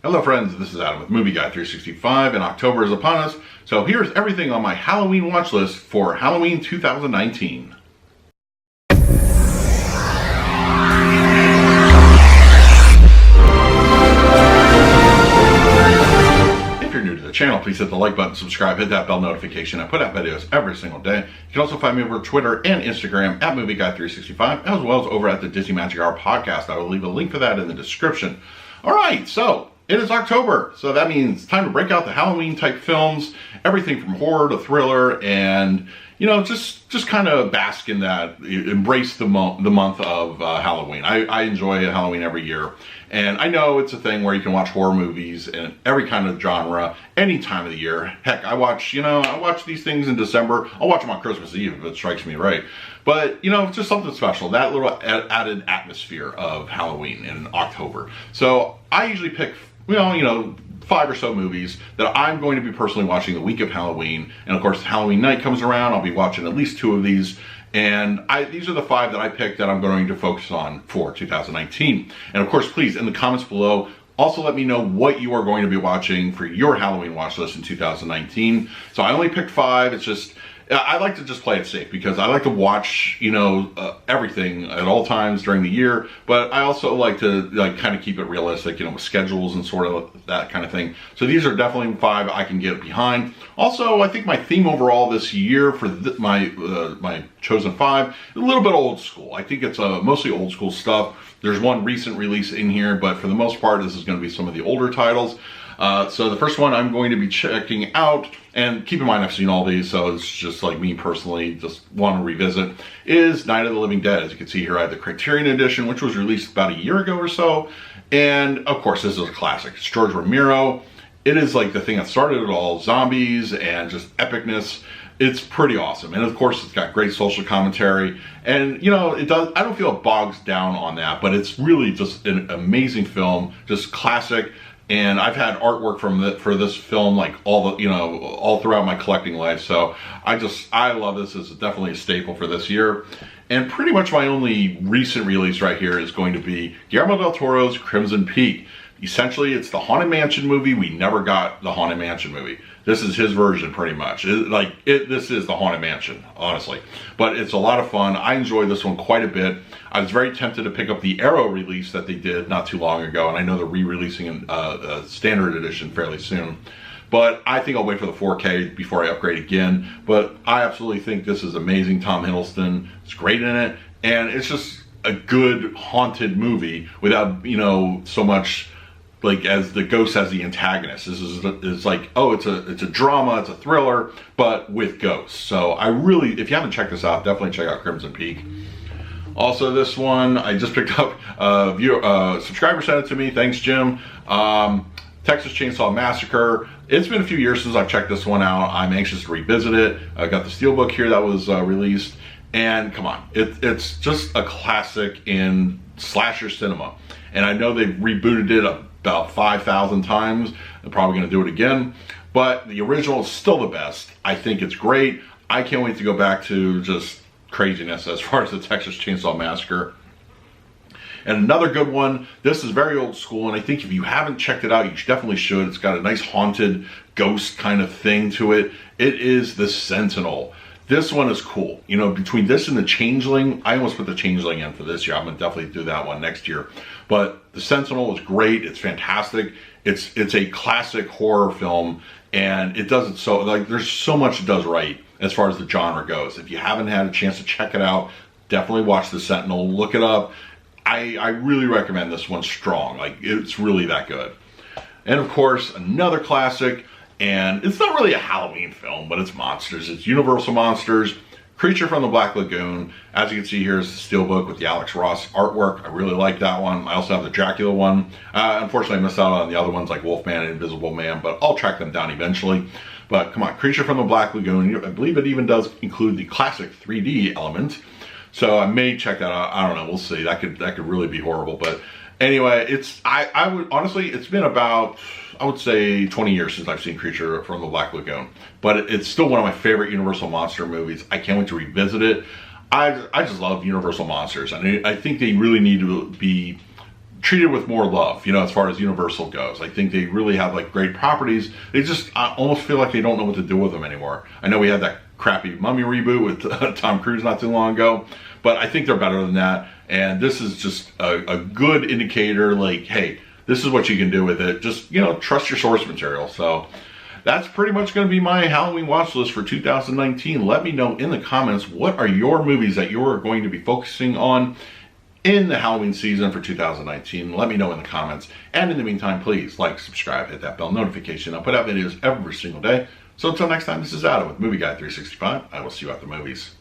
Hello friends, this is Adam with Movie Guy 365 and October is upon us. So here's everything on my Halloween watch list for Halloween 2019. If you're new to the channel, please hit the like button, subscribe, hit that bell notification. I put out videos every single day. You can also find me over Twitter and Instagram at Movie Guy 365, as well as over at the Disney Magic Hour podcast. I will leave a link for that in the description. All right, so it is October, so that means it's time to break out the Halloween type films, everything from horror to thriller, and you know, just kind of bask in that, embrace the month of Halloween. I enjoy Halloween every year, and I know it's a thing where you can watch horror movies in every kind of genre, any time of the year. Heck, I watch these things in December. I'll watch them on Christmas Eve if it strikes me right. But, you know, it's just something special, that little added atmosphere of Halloween in October. So I usually pick, you know, 5 or so movies that I'm going to be personally watching the week of Halloween. And of course, Halloween night comes around, I'll be watching at least 2 of these. And these are the 5 that I picked that I'm going to focus on for 2019. And of course, please, in the comments below, also let me know what you are going to be watching for your Halloween watch list in 2019. So I only picked 5, it's just, I like to just play it safe because I like to watch, you know, everything at all times during the year, but I also like to kind of keep it realistic, you know, with schedules and sort of that kind of thing. So these are definitely 5 I can get behind. Also, I think my theme overall this year for my chosen 5 is a little bit old school. I think it's mostly old school stuff. There's one recent release in here, but for the most part, this is going to be some of the older titles. So the first one I'm going to be checking out, and keep in mind I've seen all these, so it's just like me personally just want to revisit, is Night of the Living Dead. As you can see here, I have the Criterion edition, which was released about a year ago or so. And of course, this is a classic. It's George Romero. It is like the thing that started it all, zombies and just epicness. It's pretty awesome. And of course, it's got great social commentary. And you know, I don't feel it bogs down on that, but it's really just an amazing film, just classic. And I've had artwork for this film like all throughout my collecting life. So I love this. It's definitely a staple for this year. And pretty much my only recent release right here is going to be Guillermo del Toro's Crimson Peak. Essentially, it's the Haunted Mansion movie. We never got the Haunted Mansion movie. This is his version, pretty much. This is the Haunted Mansion, honestly. But it's a lot of fun. I enjoyed this one quite a bit. I was very tempted to pick up the Arrow release that they did not too long ago, and I know they're re-releasing a standard edition fairly soon. But I think I'll wait for the 4K before I upgrade again. But I absolutely think this is amazing. Tom Hiddleston is great in it, and it's just a good haunted movie without, you know, so much like as the ghost as the antagonist. This is like, oh, it's a drama, it's a thriller, but with ghosts. So I really, if you haven't checked this out, definitely check out Crimson Peak. Also, this one I just picked up. Subscriber sent it to me. Thanks, Jim. Texas Chainsaw Massacre. It's been a few years since I've checked this one out. I'm anxious to revisit it. I got the steelbook here that was released, and come on, it's just a classic in slasher cinema. And I know they've rebooted it about 5,000 times. They're probably going to do it again, but the original is still the best. I think it's great. I can't wait to go back to just craziness as far as the Texas Chainsaw Massacre. And another good one, this is very old school, and I think if you haven't checked it out, you definitely should. It's got a nice haunted ghost kind of thing to it. It is The Sentinel. This one is cool. You know, between this and The Changeling, I almost put The Changeling in for this year. I'm gonna definitely do that one next year. But The Sentinel is great. It's fantastic. It's a classic horror film, and it does it so, like, there's so much it does right as far as the genre goes. If you haven't had a chance to check it out, definitely watch The Sentinel. Look it up. I really recommend this one strong. Like, it's really that good. And of course, another classic, and it's not really a Halloween film, but it's monsters. It's Universal Monsters, Creature from the Black Lagoon. As you can see here is the steelbook with the Alex Ross artwork. I really like that one. I also have the Dracula one. Unfortunately, I missed out on the other ones like Wolfman and Invisible Man, but I'll track them down eventually. But come on, Creature from the Black Lagoon. I believe it even does include the classic 3D element. So I may check that out. I don't know. We'll see. That could really be horrible. But anyway, I would honestly, it's been about, I would say 20 years since I've seen Creature from the Black Lagoon, but it's still one of my favorite Universal Monster movies. I can't wait to revisit it. I just love Universal Monsters, and I think they really need to be treated with more love, as far as Universal goes. I think they really have like great properties. They just almost feel like they don't know what to do with them anymore. I know we had that crappy Mummy reboot with Tom Cruise not too long ago, but I think they're better than that. And this is just a good indicator, like, hey, this is what you can do with it. Just, trust your source material. So that's pretty much going to be my Halloween watch list for 2019. Let me know in the comments, what are your movies that you're going to be focusing on in the Halloween season for 2019? Let me know in the comments. And in the meantime, please like, subscribe, hit that bell notification. I put out videos every single day. So until next time, this is Adam with Movie Guy 365. I will see you at the movies.